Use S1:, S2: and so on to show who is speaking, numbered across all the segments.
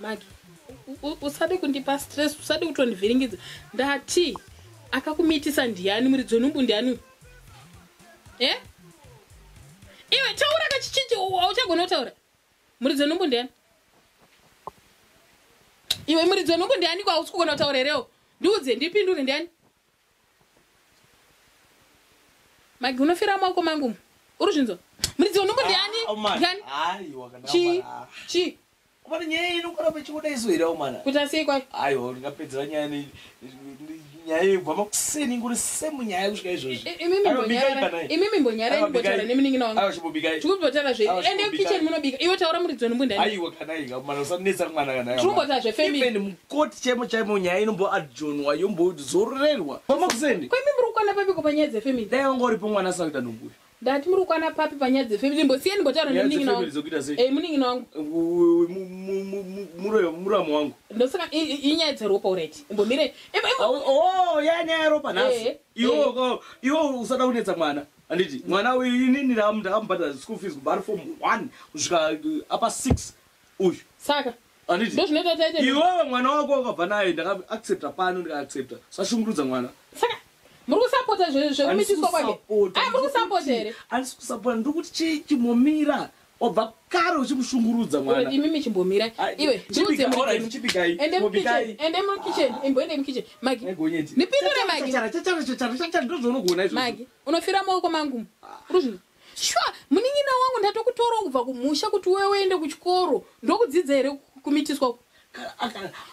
S1: Magi, usade kundipa stress, usade kutondivhiringidza. Ndati akakumitisa ndiani muridzi wenhumbu ndiani? Eh? Iwe taura kachichinji uchagona kutaura. Muridzi wenhumbu ndiani? Iwe muridzi wenhumbu ndiani kwa usiko kugona kutaura reo? Ndiudze ndipindure ndiani? Magi unofira maoko mangu. Uruzvinzo. Muridzi wenhumbu ndiani? Ndiani?
S2: Aiwa kana.
S1: Chi.
S2: Kumana nyaya inokora pachikuda izoirawo mana.
S1: Kuta sei kwa?
S2: Aiwa ndingapedzera nyaya ni nyaya yebva makuseni nguri semu nyaya kusvika izvozvi.
S1: Imimi mbonyara ndikotaura nemunin'ina wangu.
S2: Aiwa chibobikai.
S1: Chikubotaura zve. Ende kitchen munobika. Iwe taura muridzi wenhumbu ndiani?
S2: Aiwa kana ika mana usanetsa mwana kana.
S1: Chikubotaura zve family.
S2: Even mukoti chaimo nyaya inombo adjonwa yombozororerwa. Pamakuseni.
S1: Kwa imimi muri kukwana papi kupanyaya dzefamily?
S2: Dai wangori pomwana sakuita nungu.
S1: Ndati muri kukwana papi panyaya dzefamily mbosiyeni mbotaura nemunin'ina wangu. Munin'ina wangu.
S2: Muramu wangu.
S1: Ndosaka inyaya dzeropa already. Imbomire.
S2: Oh, nyaya ropa nasi. Iwo usada kunetsa mwana. Anditi mwana uyu inini ndakamubhadhara school fees kubva form 1 kusvika apa 6 uyu.
S1: Saka
S2: anditi
S1: ndozvinoita taite.
S2: Iwewe mwana wako wakabva naye ndakaaccepta pano ndikaaccepta. Sashungurudza mwana.
S1: Saka muri kusapota zvekumitiswa kwake. Muri kusapota here?
S2: Handisi kusapota ndokuti chimomira obva kare uchimushungurudza mwana.
S1: Imimi chimbomira. Iwe ndiudze muri
S2: chipikai.
S1: Ende mu kitchen. Ende mu kitchen. Magi. Nipindure Magi.
S2: Chachara ndozvonogona izvo.
S1: Magi, unofira maoko mangu. Uruzvi. Shwa, munin'ina wangu ndatokutora kubva kumusha kuti wewe uende kuchikoro. Ndokudzidza here kumitiswa.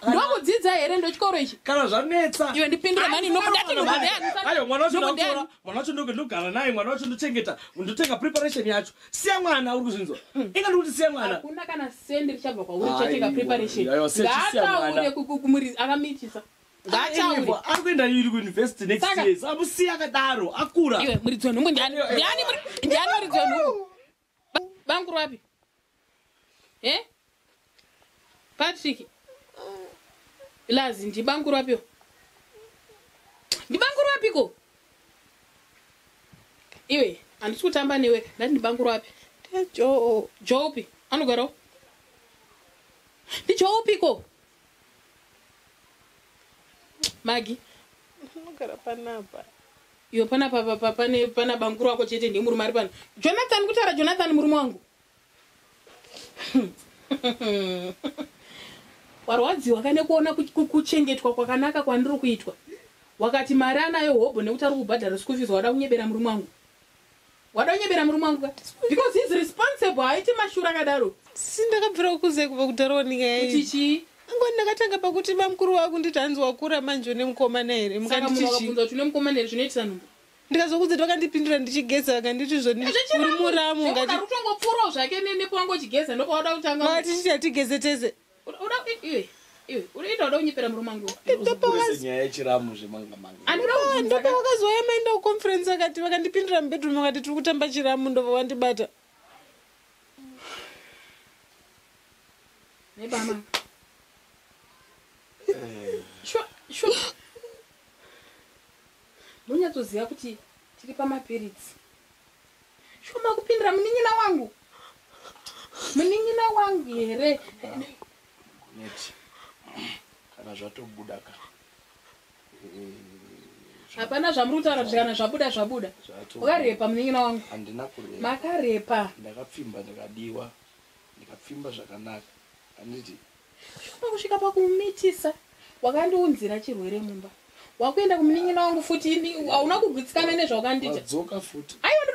S1: Ndokudzidza here ndochikoro ichi.
S2: Kana zvanetsa.
S1: Iwe ndipindure mani nokudati ngombe yangu.
S2: Ayo mwana wacho ndakura. Mwana wacho ndogara naye, mwana wacho ndochengeta. Ndotenga preparation yacho. Siya mwana uri kuzvinzwa. Inga ndikuti siya mwana.
S1: Hakuna kana sendi richabva kwauri chatenga preparation.
S2: Ayo siya mwana.
S1: Kumuriza akamitisa.
S2: Ngatauri. Ari kuenda yuri ku university next year. Amusiya akadaro, akura.
S1: Iwe muridzi wenhumbu ndiani? Ndiani muridzi wenhumbu? Bangu rapi? Patrick. Lazi ndibangu rapio. Ndibangu rapiko. Iwe, handisi kutamba newe. Ndati ndibangu rapi? Jopi. Anogarawo? Ndijopiko. Magi.
S3: Anogara panapa.
S1: Iwe panapa pana banguru wako chete ndiye murume ari pano. Jonathan kutaura Jonathan murume wangu. Warwadziwa kane kuona kuchengetwa kwakanaka kwandiri kuitwa. Wakati mari anayo hobho nekuti ari kubhadhara school fees wada kunyebera murume wangu. Wada kunyebera murume wangu because he's responsible. Haiti mashura akadaro.
S3: Sindakabvira kukuze kubva kudharawo nyika yayi.
S1: Tichi.
S3: Angoni ndakatanga pakuti bamukuru wako nditi hanzi wakura manje nemukomana here.
S1: Mukanditi wakabvunza kuti nemukomana here zvinoitisa nhumbu.
S3: Ndikazokudza vakandipindura ndichigeza vakanditi zvoni uri muramu
S1: ngati utongopfurawo zvake nepango chigeza ndopa wada kutanga.
S3: Mati tichi atigeze tese.
S1: Iwe unoita wada kunyepera murume wangu.
S2: Nyaya yechiramu zvemangamanga.
S3: Ndopa wakazouya maenda kuconference akati vakandipindura mubedroom vakati tiri kutamba chiramu ndobva wandibata.
S1: Nebama. Sure. Munyatsoziva kuti tiri pamaperits. Shoma kupindira munin'ina wangu. Munin'ina wangu here.
S2: Neti. Kana zvatobuda ka.
S1: Hapana zvamuri kutaura kuti kana zvabuda. Ukarepa munin'ina wangu.
S2: Handina kurepa.
S1: Makarepa.
S2: Ndakapfimba ndikadiwa. Ndikapfimba zvakanaka. Handiti.
S1: Shoma kusvika pakumitisa. Wakandiunzira chirwere mumba. Wakuenda kumunin'ina wangu futi hauna kugwitsikana nezvawakandiita.
S2: Wadzoka futi.
S1: Aiwa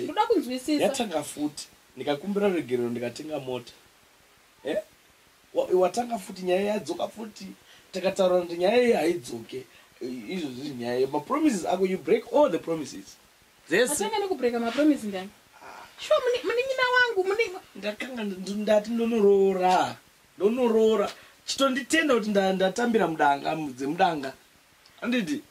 S1: ndoda kunzwisisa.
S2: Yatanga futi. Ndikakumbira regerero ndikatenga mota. Watanga futi nyaya yadzoka futi. Takataura kuti nyaya iyi haidzoke. Izvo zviri nyaya. Ma promises ako you break all the promises.
S1: Atanga nekubreaka ma promises ndani. Sure munin'ina wangu
S2: ndakanga ndati ndonoroora. Chitonditenda kuti ndatambira mudanga. Anditi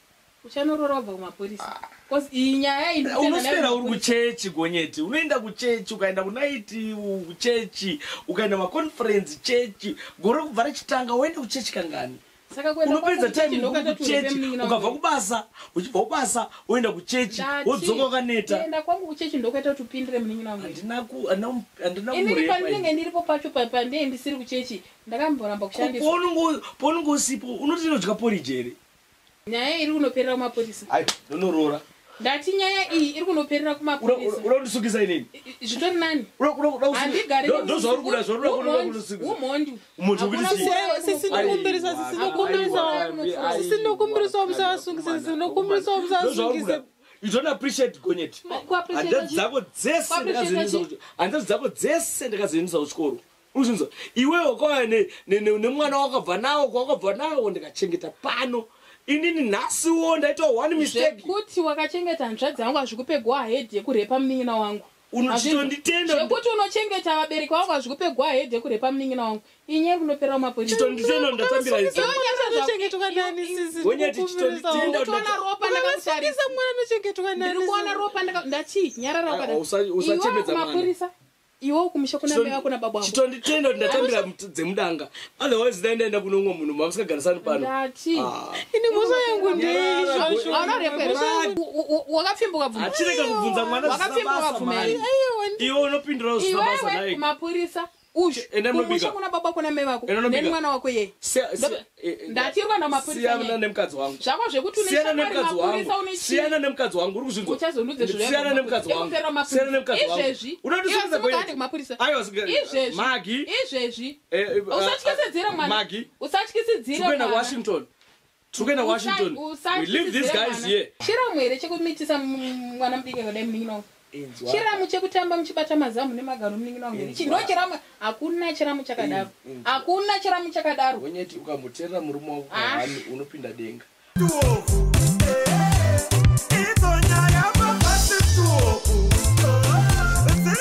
S1: uchanorora wabva kumapurisa. Because iyi nyaya iyi
S2: unoswera uri kuchechi gonyeti. Unoenda kuchechi ukaenda kunaiti kuchechi ukaenda maconference chechi. Gore kubva rachitanga uende kuchechi kangani.
S1: Saka kwenda
S2: unopedza
S1: kuchechi
S2: time
S1: ndokata
S2: kuchechi
S1: turepe
S2: ukabva kubasa uchibva kubasa uenda kuchechi wodzoka wakaneta
S1: enda kwangu kuchechi ndokata tupindire muningi wangu
S2: andina
S1: inini pandinenge ndiripo pacho pandee ndisiri kuchechi ndakamboramba kushandisa
S2: paunongosipo unoti inodya porridge here
S1: nyaya iri kunoperera kumaporisa
S2: ai ndonorora
S1: ndati nyaya iyi iri kunoperera kumaporisa
S2: unoda kundisukisa inini
S1: zvitori nani
S2: handigari ndozvauri kuda
S1: umhondi
S3: sinokumbirisawo musavasungise sinokumbirisawo musavasungise
S2: You don't appreciate gonyeti handadzi dzako dzese ndakazoendesa kuchikoro uzvinzwa iwe wakauya nemwana wakabva nawo kwawakabva nawo ndikachengeta pano inini nhasiwo ndaita one mistake
S1: kuti wakachengeta hanzvadzi yangu hazvikupe go ahead yekurepa munin'ina wangu
S2: unotitonditenda
S1: zvekuti unochengeta vabereki vangu hazvikupe go ahead yekurepa munin'ina wangu inyaya kunopera kumaporisa
S2: chitonditenda ndatambira
S1: ndikuona ropa ndati nyarara wakadakumapurisa iwo kumisha kuna mai vako nababa vako
S2: chitonditenda kuti ndatambira dzemudanga otherwise ndaenda kuno umwe munhu mamusingagarisani pano
S1: ndati
S3: ini muso yangu
S1: wakapfimbuka bvuma
S2: achireka kubvunza mwana
S1: wakapfimbuka bvuma
S2: iwe unopindura zvisina basa
S1: iwewe kumapurisa kumusha kuna baba kuna mai vako nemwana wako yeye ndati iri kuenda kumapurisa
S2: nemukadzi wangu
S1: zvako zvekuti
S2: siyana nemukadzi wangu uri kuzvinzwa
S1: uchazondudze
S2: siyana nemukadzi wangu siyana nemukadzi wangu
S1: izvezvi
S2: unondisukisa
S1: gonyeti kumapurisa
S2: magi
S1: izvezvi usatyisidzira mwana
S2: magi
S1: usatyisidzira
S2: tukuenda Washington we leave these guys here
S1: chiramu here chekumitisa mwana mudiki akadai munin'ina wangu chiramu chekutamba muchibata mazamu nemagaro munin'ina wangu chindo chiramu hakuna chiramu chakadaro hakuna chiramu chakadaro
S2: gonyeti ukamuteerera murume wako unopinda denga